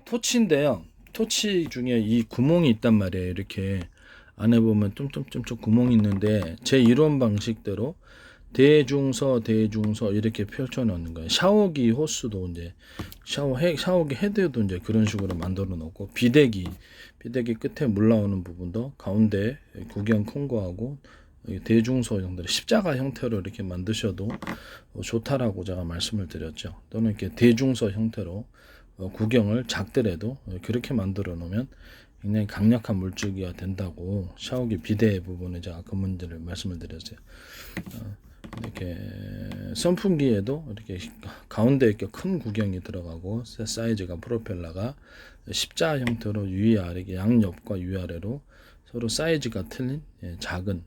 토치인데요. 토치 중에 이 구멍이 있단 말이에요. 이렇게 안에 보면 쫌쫌쫌쫌 구멍이 있는데 제 이론 방식대로 대중서 이렇게 펼쳐 놓는 거예요. 샤워기 호스도 이제 샤워기 헤드도 이제 그런 식으로 만들어 놓고 비대기 끝에 물 나오는 부분도 가운데 구경 큰 거하고 대중서 형들 십자가 형태로 이렇게 만드셔도 좋다라고 제가 말씀을 드렸죠. 또는 이렇게 대중서 형태로 구경을 작더라도 그렇게 만들어 놓으면 굉장히 강력한 물줄기가 된다고 샤워기 비대 부분에 제가 그 문제를 말씀을 드렸어요. 이렇게 선풍기에도 이렇게 가운데 이렇게 큰 구경이 들어가고 사이즈가 프로펠러가 십자 형태로 위아래 양옆과 위아래로 서로 사이즈가 틀린 작은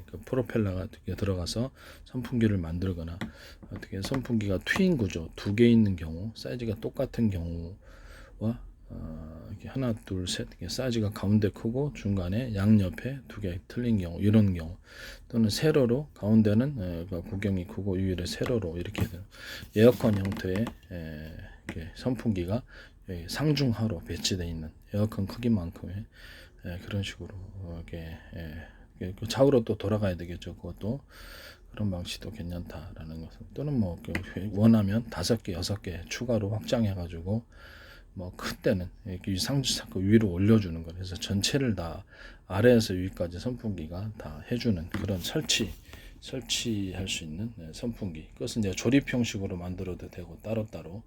그 프로펠러가 어떻게 들어가서 선풍기를 만들거나 어떻게 선풍기가 트윈 구조 두 개 있는 경우 사이즈가 똑같은 경우와 이렇게 하나 둘 셋 사이즈가 가운데 크고 중간에 양옆에 두 개 틀린 경우 이런 경우 또는 세로로 가운데는 구경이 크고 위에 세로로 이렇게 되는 에어컨 형태의 선풍기가 상중하로 배치되어 있는 에어컨 크기만큼의 그런 식으로 이렇게 좌우로 또 돌아가야 되겠죠. 그것도 그런 방식도 괜찮다라는 것은 또는 뭐 원하면 5개, 6개 추가로 확장해 가지고 뭐 그때는 이렇게 상주 위로 올려주는 거 그래서 전체를 다 아래에서 위까지 선풍기가 다 해주는 그런 설치할 수 있는 선풍기. 그것은 이제 조립 형식으로 만들어도 되고 따로따로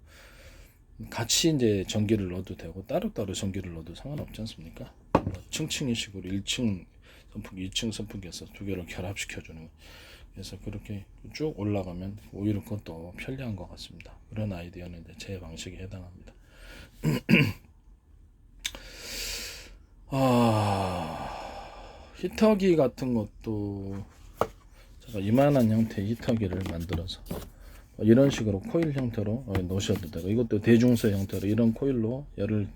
같이 이제 전기를 넣어도 되고 따로따로 전기를 넣어도 상관없지 않습니까? 뭐 층층이식으로 1층 선풍기, 2층 선풍기에서 두 개를 결합시켜주는. 그래서 그렇게 쭉 올라가면 오히려 그것도 편리한 것 같습니다. 그런 아이디어는 이제 제 방식에 해당합니다. 히터기 같은 것도 제가 이만한 형태의 히터기를 만들어서 이런 식으로 코일 형태로 놓으셔도 되고 이것도 대중서 형태로 이런 코일로 열을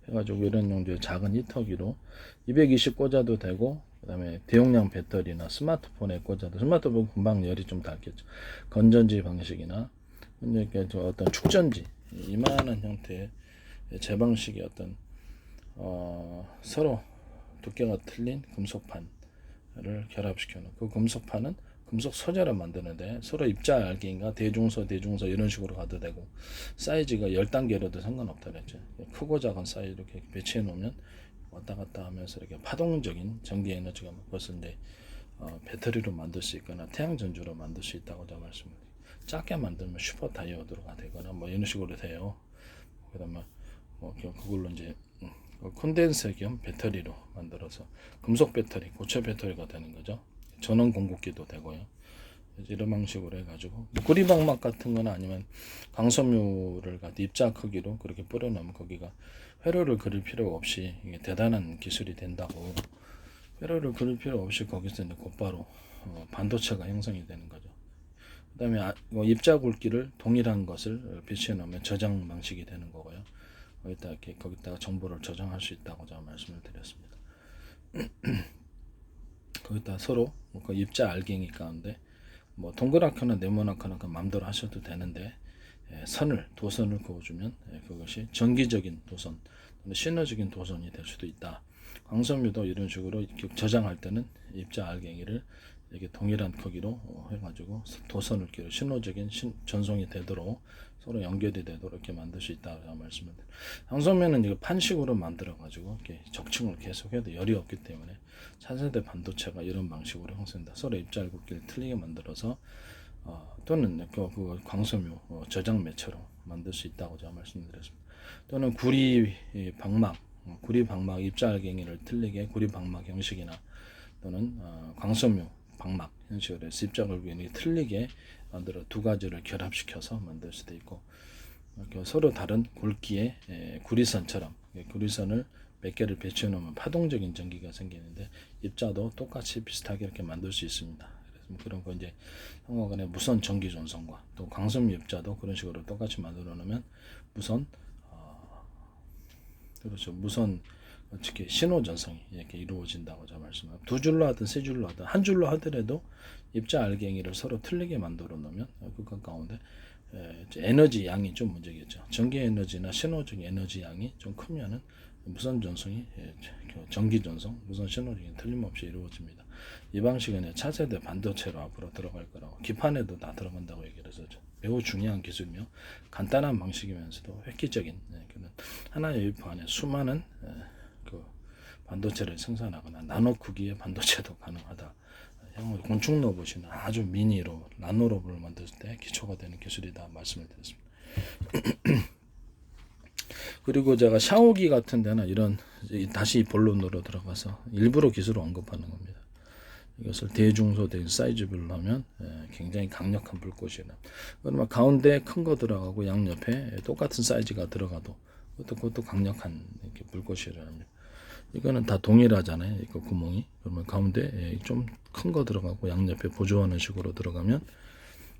해가지고 이런 용도의 작은 히터기로 220 꽂아도 되고 그 다음에 대용량 배터리나 스마트폰에 꽂아도 스마트폰 금방 열이 좀 닿겠죠. 건전지 방식이나 이렇게 어떤 축전지 이만한 형태의 제 방식의 어떤 서로 두께가 틀린 금속판을 결합시켜 놓은 그 금속판은 금속 소재로 만드는데 서로 입자 알갱이가 대중서 이런 식으로 가도 되고 사이즈가 10단계로도 상관없다 그랬죠. 크고 작은 사이즈 이렇게 배치해 놓으면 왔다 갔다 하면서 이렇게 파동적인 전기 에너지가 그것을 이제 배터리로 만들 수 있거나 태양 전주로 만들 수 있다고 제가 말씀드려요. 작게 만들면 슈퍼 다이오드가 되거나 뭐 이런 식으로 돼요. 그다음에 뭐 그걸로 이제 콘덴서 겸 배터리로 만들어서 금속 배터리, 고체 배터리가 되는 거죠. 전원 공급기도 되고요. 이런 방식으로 해가지고 구리방막 같은 거나 아니면 광섬유를 입자 크기로 그렇게 뿌려놓으면 거기가 회로를 그릴 필요가 없이 이게 대단한 기술이 된다고. 회로를 그릴 필요 없이 거기서 이제 곧바로 반도체가 형성이 되는 거죠. 그 다음에 입자 굵기를 동일한 것을 배치해 놓으면 저장 방식이 되는 거고요. 거기다가 정보를 저장할 수 있다고 제가 말씀을 드렸습니다. 거기다 서로 그 입자 알갱이 가운데 뭐 동그랗거나 네모나거나 마음대로 하셔도 되는데 도선을 그어주면 그것이 정기적인 도선 또는 시너적인 도선이 될 수도 있다. 광섬유도 이런 식으로 저장할 때는 입자 알갱이를 이렇게 동일한 크기로 해가지고 도선을 끼고 신호적인 전송이 되도록 서로 연결이 되도록 이렇게 만들 수 있다고 말씀을 드려요. 광섬유는 이거 판식으로 만들어가지고 이렇게 적층을 계속해도 열이 없기 때문에 차세대 반도체가 이런 방식으로 형성된다. 서로 입자 굵기를 틀리게 만들어서 또는 그 광섬유 저장 매체로 만들 수 있다고 제가 말씀드렸습니다. 또는 구리 방막 입자 알갱이를 틀리게 구리 방막 형식이나 또는 광섬유 방막 형식으로 해서 입자 굵기를 틀리게 만들어 두 가지를 결합시켜서 만들 수도 있고 서로 다른 굵기의 구리선처럼 구리선을 몇 개를 배치해 놓으면 파동적인 전기가 생기는데 입자도 똑같이 비슷하게 이렇게 만들 수 있습니다. 그래서 그런 거 이제 상호간의 무선 전기 전송과 또 광섬유 입자도 그런 식으로 똑같이 만들어 놓으면 무선 어떻게 신호 전송이 이렇게 이루어진다고 제가 말씀합니다. 두 줄로 하든 세 줄로 하든 한 줄로 하더라도 입자 알갱이를 서로 틀리게 만들어 놓으면 그것 가운데 에너지 양이 좀 문제겠죠. 전기 에너지나 신호적 에너지 양이 좀 크면은 무선 전송이 전기 전송, 무선 신호적인 틀림없이 이루어집니다. 이 방식은 차세대 반도체로 앞으로 들어갈 거라고, 기판에도 다 들어간다고 얘기를 해서 매우 중요한 기술이며 간단한 방식이면서도 획기적인 그런 하나의 웨이퍼 안에 수많은 그 반도체를 생산하거나 나노 크기의 반도체도 가능하다. 향후 곤충 로봇이나 아주 미니로 나노 로봇을 만들 때 기초가 되는 기술이다 말씀을 드렸습니다. 그리고 제가 샤오기 같은 데나 이런 다시 본론으로 들어가서 일부러 기술을 언급하는 겁니다. 이것을 대중소된 사이즈별로 하면 굉장히 강력한 불꽃이나, 그러면 가운데 큰 거 들어가고 양옆에 똑같은 사이즈가 들어가도 그것도 강력한 이렇게 불꽃이랍니다. 이거는 다 동일하잖아요. 이거 구멍이. 그러면 가운데 좀 큰 거 들어가고 양옆에 보조하는 식으로 들어가면,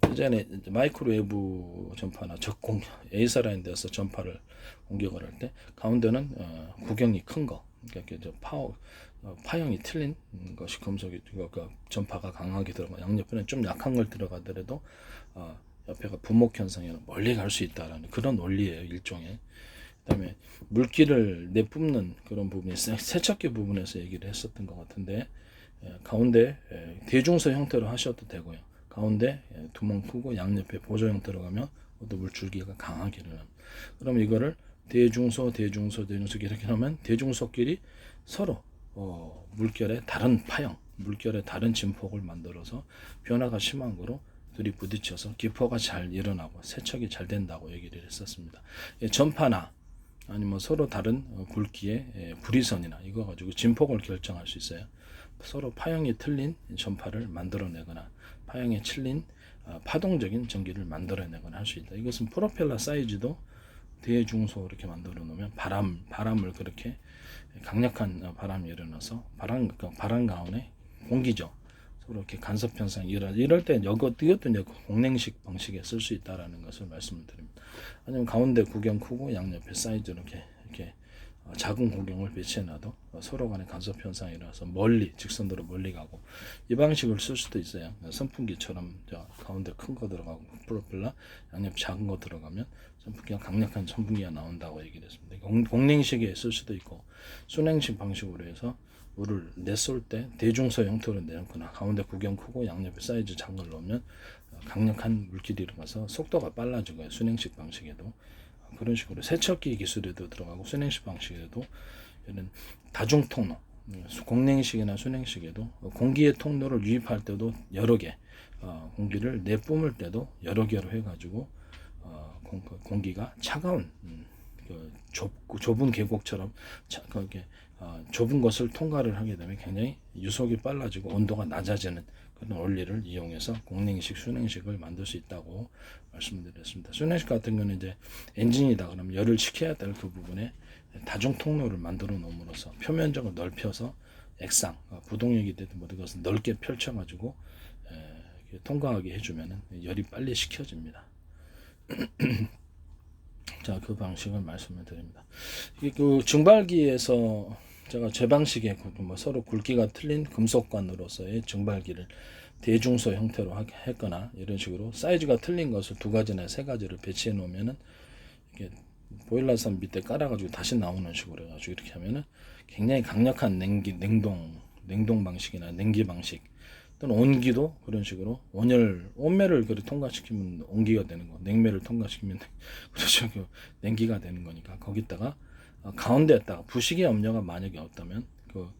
예전에 마이크로웨이브 전파나 적공 에이사라는 데서 전파를 공격을 할 때 가운데는 구경이 큰 거, 그러니까 파형이 틀린 것이 금속이 그 전파가 강하게 들어가, 양옆에는 좀 약한 걸 들어가더라도 옆에가 분목 현상이 멀리 갈 수 있다라는 그런 원리예요, 일종의. 그다음에 물기를 내뿜는 그런 부분이 세척기 부분에서 얘기를 했었던 것 같은데, 가운데 대중소 형태로 하셔도 되고요. 가운데 두멍 크고 양옆에 보조 형태로 가면 또 물줄기가 강하게 일어납니다. 그럼 이거를 대중소 이렇게 하면 대중소끼리 서로 물결의 다른 파형, 물결의 다른 진폭을 만들어서 변화가 심한 거로 둘이 부딪혀서 기포가 잘 일어나고 세척이 잘 된다고 얘기를 했었습니다. 전파나 아니면 서로 다른 굵기의 불이선이나 이거 가지고 진폭을 결정할 수 있어요. 서로 파형이 틀린 전파를 만들어내거나 파형이 틀린 파동적인 전기를 만들어내거나 할 수 있다. 이것은 프로펠러 사이즈도 대중소 이렇게 만들어 놓으면 바람을 그렇게 강력한 바람이 일어나서 바람 가운데 공기죠. 서로 이렇게 간섭 현상이 이럴 때 이것도 이제 공냉식 방식에 쓸 수 있다라는 것을 말씀을 드립니다. 아니면 가운데 구경 크고 양옆에 사이즈 이렇게 작은 구경을 배치해놔도 서로 간의 간섭 현상이 일어나서 직선으로 멀리 가고, 이 방식을 쓸 수도 있어요. 선풍기처럼 가운데 큰 거 들어가고 프로펠러 양옆 작은 거 들어가면 강력한 선풍기가 나온다고 얘기를 했습니다. 공냉식에 쓸 수도 있고, 순냉식 방식으로 해서 물을 내쏠 때 대중소 형태로 내놓거나 가운데 구경 크고 양옆에 사이즈 작은 걸 넣으면 강력한 물길이 일어나서 속도가 빨라지고요. 순행식 방식에도 그런 식으로 세척기 기술에도 들어가고 순행식 방식에도 이런 다중 통로, 공냉식이나 순행식에도 공기의 통로를 유입할 때도 여러 개, 공기를 내뿜을 때도 여러 개로 해가지고 공기가 차가운 좁은 계곡처럼 그렇게 좁은 것을 통과를 하게 되면 굉장히 유속이 빨라지고 온도가 낮아지는 그런 원리를 이용해서 공냉식, 순행식을 만들 수 있다고 말씀드렸습니다. 순행식 같은 경우는 이제 엔진이다 그러면 열을 식혀야 될 그 부분에 다중 통로를 만들어 놓음으로써 표면적을 넓혀서 액상, 부동력이 되든 뭐 이것을 넓게 펼쳐가지고 통과하게 해주면은 열이 빨리 식혀집니다. 자, 그 방식을 말씀을 드립니다. 그 증발기에서 제가 제 방식에 서로 굵기가 틀린 금속관으로서의 증발기를 대중소 형태로 했거나 이런 식으로 사이즈가 틀린 것을 2가지나 3가지를 배치해 놓으면은 이렇게 보일러선 밑에 깔아가지고 다시 나오는 식으로 해가지고 이렇게 하면은 굉장히 강력한 냉동 방식이나 냉기 방식 또는 온기도 그런 식으로 온매를 통과시키면 온기가 되는 거, 냉매를 통과시키면 그렇죠, 냉기가 되는 거니까 거기다가 가운데에다가 부식의 염료가 만약에 없다면 그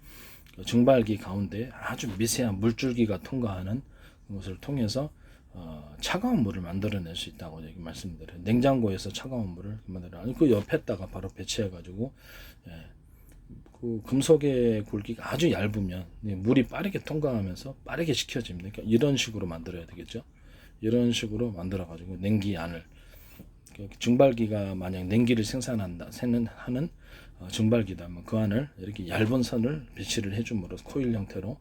증발기 가운데 아주 미세한 물줄기가 통과하는 것을 통해서 차가운 물을 만들어낼 수 있다고 말씀드려요. 냉장고에서 차가운 물을 만들어 그 옆에다가 바로 배치해가지고 그 금속의 굵기가 아주 얇으면 물이 빠르게 통과하면서 빠르게 식혀집니다. 그러니까 이런 식으로 만들어야 되겠죠. 이런 식으로 만들어가지고 냉기 안을 증발기가 만약 냉기를 하는 증발기다면 그 안을 이렇게 얇은 선을 배치를 해줌으로 코일 형태로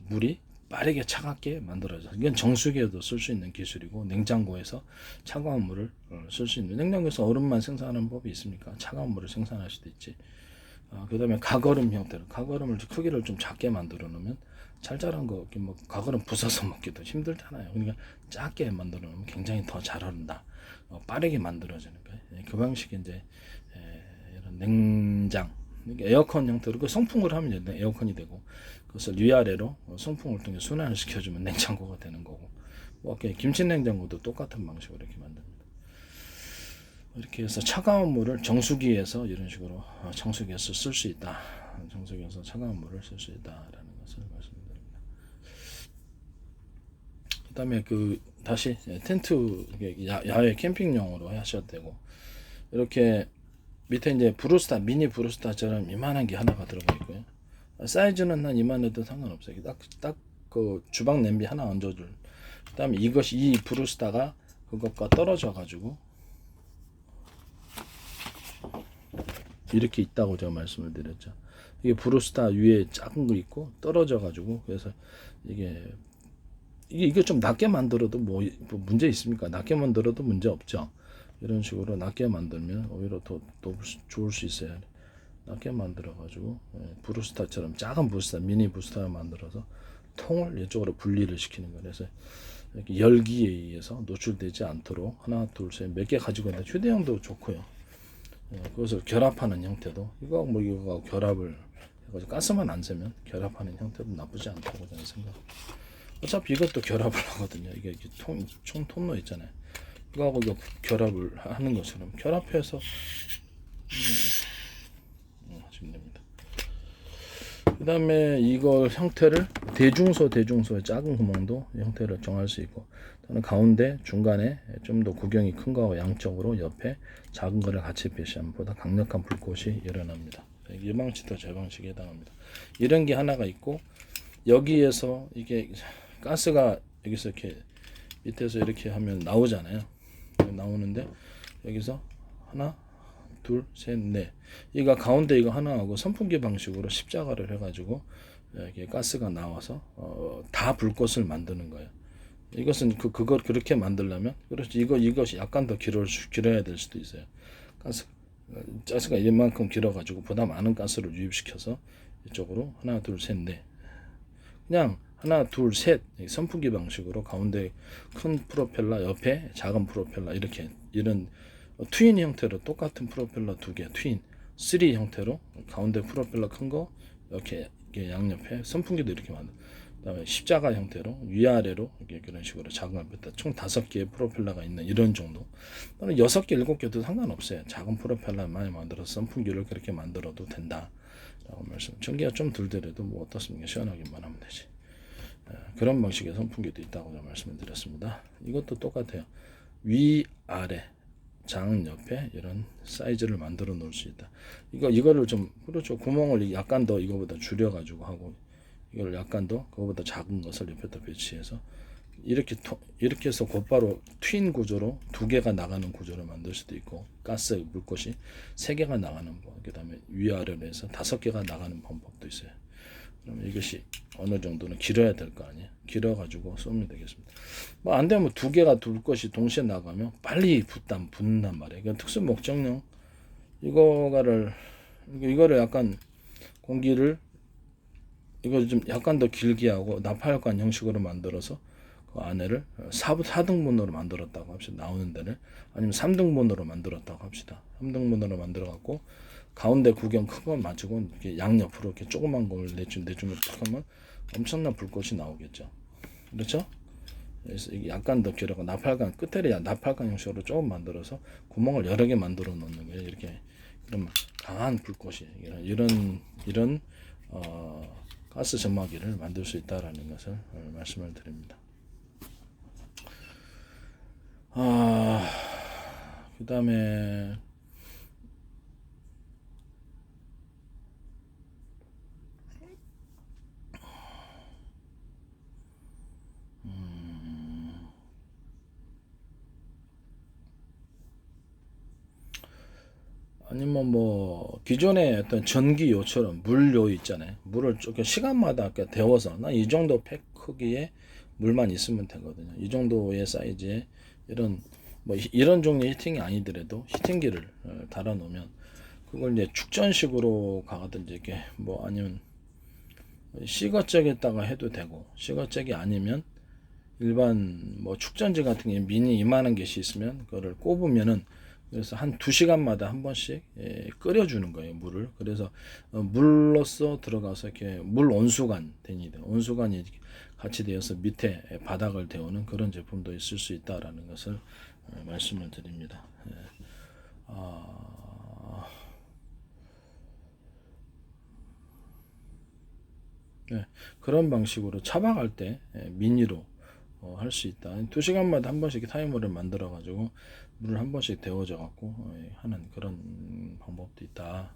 물이 빠르게 차갑게 만들어져. 이건 정수기에도 쓸 수 있는 기술이고 냉장고에서 차가운 물을 쓸 수 있는, 냉장고에서 얼음만 생산하는 법이 있습니까? 차가운 물을 생산할 수도 있지. 그 다음에 가거름 형태로 가거름을 크기를 좀 작게 만들어 놓으면 잘 자란 거 가거름 부숴서 먹기도 힘들잖아요. 그러니까 작게 만들어 놓으면 굉장히 더 잘 흐른다. 빠르게 만들어지는 거예요. 그 방식이 이제 이런 냉장, 에어컨 형태로 그 송풍을 하면 이제 에어컨이 되고, 그것을 위아래로 송풍을 통해 순환을 시켜주면 냉장고가 되는 거고, 뭐 김치 냉장고도 똑같은 방식으로 이렇게 만듭니다. 이렇게 해서 차가운 물을 정수기에서 이런 식으로 정수기에서 쓸 수 있다. 정수기에서 차가운 물을 쓸 수 있다라는 것을 말씀드립니다. 그다음에 다시 텐트 야외 캠핑용으로 하셔도 되고, 이렇게 밑에 이제 브루스타, 미니 브루스타처럼 이만한 게 하나가 들어가 있고요. 사이즈는 한 이만해도 상관없어요. 딱 그 주방 냄비 하나 얹어줄. 그다음에 이 브루스타가 그것과 떨어져 가지고 이렇게 있다고 제가 말씀을 드렸죠. 이게 브루스타 위에 작은 거 있고 떨어져 가지고, 그래서 이게 좀 낮게 만들어도 뭐 문제 있습니까? 낮게 만들어도 문제 없죠. 이런 식으로 낮게 만들면 오히려 더 좋을 수 있어요. 낮게 만들어 가지고 브루스타처럼 작은 브루스타, 미니 브루스타를 만들어서 통을 이쪽으로 분리를 시키는 거예요. 그래서 이렇게 열기에 의해서 노출되지 않도록 하나, 둘, 셋 몇 개 가지고 있는데, 휴대용도 좋고요. 그것을 결합하는 형태도, 이거 결합을 해가지고 가스만 안 새면 결합하는 형태도 나쁘지 않다고 저는 생각합니다. 어차피 이것도 결합을 하거든요. 이게 총 톤로 있잖아요. 이거하고 이거 결합을 하는 것처럼 결합해서 하시면 됩니다. 그 다음에 이걸 형태를 대중소의 작은 구멍도 형태를 정할 수 있고, 또는 가운데 중간에 좀 더 구경이 큰 거하고 양쪽으로 옆에 작은 거를 같이 배치하면 보다 강력한 불꽃이 일어납니다. 이 방식도 제 방식에 해당합니다. 이런 게 하나가 있고, 여기에서 이게 가스가 여기서 이렇게 밑에서 이렇게 하면 나오잖아요. 나오는데 여기서 하나, 둘, 셋, 넷. 이거 가운데 이거 하나하고 선풍기 방식으로 십자가를 해가지고 이렇게 가스가 나와서 다 불꽃을 만드는 거예요. 이것은 그걸 그렇게 만들려면, 그렇지, 이것이 약간 더 길어야 될 수도 있어요. 가스가 이만큼 길어가지고 보다 많은 가스를 유입시켜서 이쪽으로 하나, 둘, 셋, 넷. 그냥 하나, 둘, 셋 선풍기 방식으로 가운데 큰 프로펠러, 옆에 작은 프로펠러, 이런 트윈 형태로 똑같은 프로펠러 두 개, 트윈 3 형태로 가운데 프로펠러 큰 거 이렇게 양옆에 선풍기도 이렇게 만들. 그다음에 십자가 형태로 위아래로 이렇게 그런 식으로 작은 앞에다 총 5개의 프로펠러가 있는 이런 정도. 또는 6개, 7개도 상관없어요. 작은 프로펠러 많이 만들어서 선풍기를 그렇게 만들어도 된다라고 말씀. 전기가 좀 들더라도 뭐 어떻습니까? 시원하기만 하면 되지. 그런 방식의 선풍기도 있다고 말씀을 드렸습니다. 이것도 똑같아요. 위아래 장 옆에 이런 사이즈를 만들어 놓을 수 있다. 이거를 좀, 그렇죠, 구멍을 약간 더 이거보다 줄여 가지고 하고, 이걸 약간 더 그거보다 작은 것을 옆에다 배치해서 이렇게 해서 곧바로 트윈 구조로 2개가 나가는 구조를 만들 수도 있고, 가스 물꽃이 3개가 나가는 법, 그다음에 위아래로 해서 5개가 나가는 방법도 있어요. 그러면 이것이 어느 정도는 길어야 될 거 아니에요. 길어 가지고 쏘면 되겠습니다. 뭐 안 되면 2개가 불꽃이 동시에 나가면 빨리 붙는단 말이에요. 이건 특수 목적용. 이거를 약간 공기를 이거 좀 약간 더 길게 하고 나팔관 형식으로 만들어서 그 안에를 4등분으로 만들었다고 합시다. 나오는 데를. 아니면 3등분으로 만들었다고 합시다. 3등분으로 만들어 갖고 가운데 구경 큰 건 맞추고 이렇게 양옆으로 이렇게 조그만 걸 내주면 탁 하면 엄청난 불꽃이 나오겠죠. 그렇죠? 그래서 이게 약간 더 길어가 나팔관 끝에를 나팔관 형식으로 조금 만들어서 구멍을 여러 개 만들어 놓는 거예요. 이렇게 그러면 강한 불꽃이 이런 가스 점막기를 만들 수 있다라는 것을 말씀을 드립니다. 그 다음에 아니면 뭐 기존의 어떤 전기요처럼 물요 있잖아요. 물을 조금 시간마다 이렇게 데워서 나 이 정도 팩 크기의 물만 있으면 되거든요. 이 정도의 사이즈의 이런 종류의 히팅이 아니더라도 히팅기를 달아 놓으면 그걸 이제 축전식으로 가든지 이렇게 아니면 시거잭에다가 해도 되고, 시거잭이 아니면 일반 뭐 축전지 같은 게 미니 이만한 get이 있으면 그거를 꼽으면은 그래서 한 2시간마다 한 번씩 끓여주는 거예요, 물을. 그래서 물로써 들어가서 이렇게 물 온수관 됩니다. 온수관이 같이 되어서 밑에 바닥을 데우는 그런 제품도 있을 수 있다라는 것을 말씀을 드립니다. 아, 네, 그런 방식으로 차박할 때 미니로 할 수 있다. 2시간마다 한 번씩 타이머를 만들어 가지고 물을 한 번씩 데워져 갖고 하는 그런 방법도 있다.